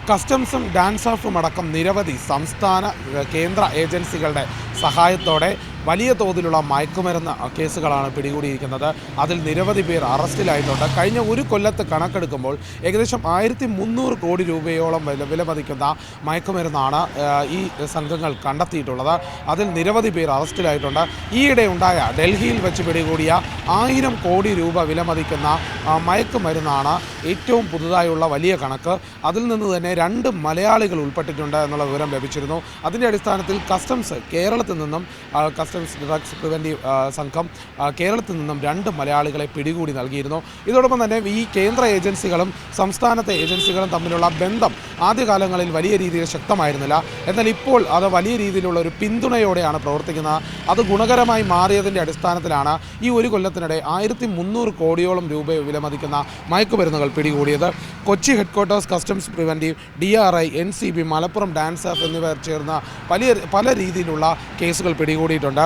കസ്റ്റംസും ഡാൻസാഫും അടക്കം നിരവധി സംസ്ഥാന കേന്ദ്ര ഏജൻസികളുടെ സഹായത്തോടെ വലിയ തോതിലുള്ള മയക്കുമരുന്ന് കേസുകളാണ് പിടികൂടിയിരിക്കുന്നത്. അതിൽ നിരവധി പേർ അറസ്റ്റിലായിട്ടുണ്ട്. കഴിഞ്ഞ ഒരു കൊല്ലത്ത് കണക്കെടുക്കുമ്പോൾ ഏകദേശം 1300 കോടി രൂപയോളം വിലമതിക്കുന്ന മയക്കുമരുന്നാണ് ഈ സംഘങ്ങൾ കണ്ടെത്തിയിട്ടുള്ളത്. അതിൽ നിരവധി പേർ അറസ്റ്റിലായിട്ടുണ്ട്. ഈയിടെ ഉണ്ടായ ഡൽഹിയിൽ വെച്ച് പിടികൂടിയ 1000 കോടി രൂപ വിലമതിക്കുന്ന മയക്കുമരുന്നാണ് ഏറ്റവും പുതുതായുള്ള വലിയ കണക്ക്. അതിൽ നിന്ന് തന്നെ 2 മലയാളികൾ ഉൾപ്പെട്ടിട്ടുണ്ട് എന്നുള്ള വിവരം ലഭിച്ചിരുന്നു. അതിൻ്റെ അടിസ്ഥാനത്തിൽ കസ്റ്റംസ് കേരളത്തിൽ നിന്നും ഡ്രഗ്സ് പ്രിവൻറ്റീവ് സംഘം കേരളത്തിൽ നിന്നും 2 മലയാളികളെ പിടികൂടി നൽകിയിരുന്നു. ഇതോടൊപ്പം തന്നെ ഈ കേന്ദ്ര ഏജൻസികളും സംസ്ഥാനത്തെ ഏജൻസികളും തമ്മിലുള്ള ബന്ധം ആദ്യകാലങ്ങളിൽ വലിയ രീതിയിൽ ശക്തമായിരുന്നില്ല. എന്നാൽ ഇപ്പോൾ അത് വലിയ രീതിയിലുള്ള ഒരു പിന്തുണയോടെയാണ് പ്രവർത്തിക്കുന്നത്. അത് ഗുണകരമായി മാറിയതിൻ്റെ അടിസ്ഥാനത്തിലാണ് ഈ ഒരു കൊല്ലത്തിനിടെ 1300 കോടിയോളം രൂപ വിലമതിക്കുന്ന മയക്കുമരുന്നുകൾ പിടികൂടിയത്. Kochi headquarters customs preventive, DRI, NCB, Malappuram DANSAF എന്നിവർ ചേർന്ന പല രീതിയിലുള്ള കേസുകൾ പിടികൂടിയിട്ടുണ്ട്.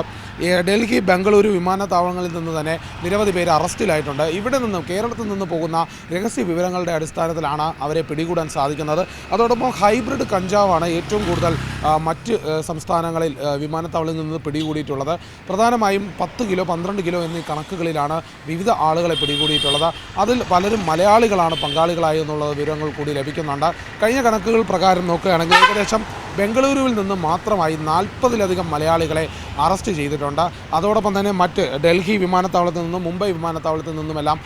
ഡൽഹി, ബംഗളൂരു വിമാനത്താവളങ്ങളിൽ നിന്ന് തന്നെ നിരവധി പേര് അറസ്റ്റിലായിട്ടുണ്ട്. ഇവിടെ നിന്നും കേരളത്തിൽ നിന്ന് പോകുന്ന രഹസ്യ വിവരങ്ങളുടെ അടിസ്ഥാനത്തിലാണ് അവരെ പിടികൂടാൻ സാധിക്കുന്നത്. അതോടൊപ്പം ഹൈബ്രിഡ് കഞ്ചാവാണ് ഏറ്റവും കൂടുതൽ മറ്റ് സംസ്ഥാനങ്ങളിൽ വിമാനത്താവളങ്ങളിൽ നിന്ന് പിടികൂടിയിട്ടുള്ളത്. പ്രധാനമായും 10 കിലോ 12 കിലോ എന്നീ കണക്കുകളിലാണ് വിവിധ ആളുകളെ പിടികൂടിയിട്ടുള്ളത്. അതിൽ പലരും മലയാളികളാണ് പങ്കാളികളായി എന്നുള്ള വിവരങ്ങൾ കൂടി ലഭിക്കുന്നുണ്ട്. കഴിഞ്ഞ കണക്കുകൾ പ്രകാരം നോക്കുകയാണെങ്കിൽ ഏകദേശം ബംഗളൂരുവിൽ നിന്ന് മാത്രമായി 40-ലധികം മലയാളികളെ അറസ്റ്റ് ചെയ്തിട്ടുണ്ട്. അതോടൊപ്പം തന്നെ മറ്റ് ഡൽഹി വിമാനത്താവളത്തിൽ നിന്നും, മുംബൈ വിമാനത്താവളത്തിൽ നിന്നുമെല്ലാം,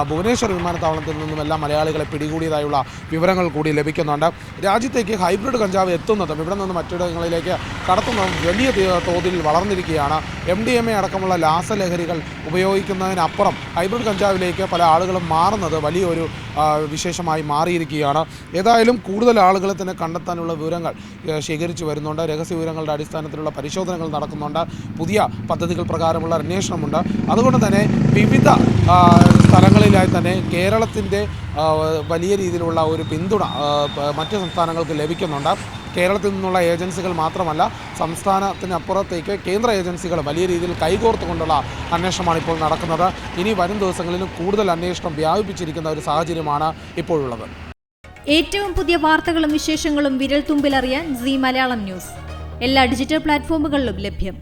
ഭുവനേശ്വർ വിമാനത്താവളത്തിൽ നിന്നുമെല്ലാം മലയാളികളെ പിടികൂടിയതായുള്ള വിവരങ്ങൾ കൂടി ലഭിക്കുന്നുണ്ട്. രാജ്യത്തേക്ക് ഹൈബ്രിഡ് കഞ്ചാവ് എത്തുന്നതും ഇവിടെ നിന്ന് മറ്റിടങ്ങളിലേക്ക് കടത്തുന്നതും വലിയ തോതിൽ വളർന്നിരിക്കുകയാണ്. MDMA അടക്കമുള്ള രാസലഹരികൾ ഉപയോഗിക്കുന്നതിനപ്പുറം ഹൈബ്രിഡ് കഞ്ചാവിലേക്ക് പല ആളുകളും മാറുന്നത് വലിയൊരു വിശേഷമായി മാറിയിരിക്കുകയാണ്. ഏതായാലും കൂടുതൽ ആളുകളെ തന്നെ കണ്ടെത്താനുള്ള വിവരങ്ങൾ ശേഖരിച്ചു വരുന്നുണ്ട്. രഹസ്യ വിവരങ്ങളുടെ അടിസ്ഥാനത്തിലുള്ള പരിശോധനകൾ നടക്കുന്നുണ്ട്. പുതിയ പദ്ധതികൾ പ്രകാരമുള്ള അന്വേഷണമുണ്ട്. അതുകൊണ്ട് തന്നെ വിവിധ സ്ഥലങ്ങളിലായി തന്നെ കേരളത്തിൻ്റെ വലിയ രീതിയിലുള്ള ഒരു പിന്തുണ മറ്റ് സംസ്ഥാനങ്ങൾക്ക് ലഭിക്കുന്നുണ്ട്. കേരളത്തിൽ നിന്നുള്ള ഏജൻസികൾ മാത്രമല്ല, സംസ്ഥാനത്തിനപ്പുറത്തേക്ക് കേന്ദ്ര ഏജൻസികൾ വലിയ രീതിയിൽ കൈകോർത്തുകൊണ്ടുള്ള അന്വേഷണമാണ് ഇപ്പോൾ നടക്കുന്നത്. ഇനി വരും ദിവസങ്ങളിലും കൂടുതൽ അന്വേഷണം വ്യാപിപ്പിച്ചിരിക്കുന്ന ഒരു സാഹചര്യമാണ് ഇപ്പോഴുള്ളത്. ഏറ്റവും പുതിയ വാർത്തകളും വിശേഷങ്ങളും വിരൽ തുമ്പിലറിയാൻ സീ മലയാളം ന്യൂസ് എല്ലാ ഡിജിറ്റൽ പ്ലാറ്റ്ഫോമുകളിലും ലഭ്യം.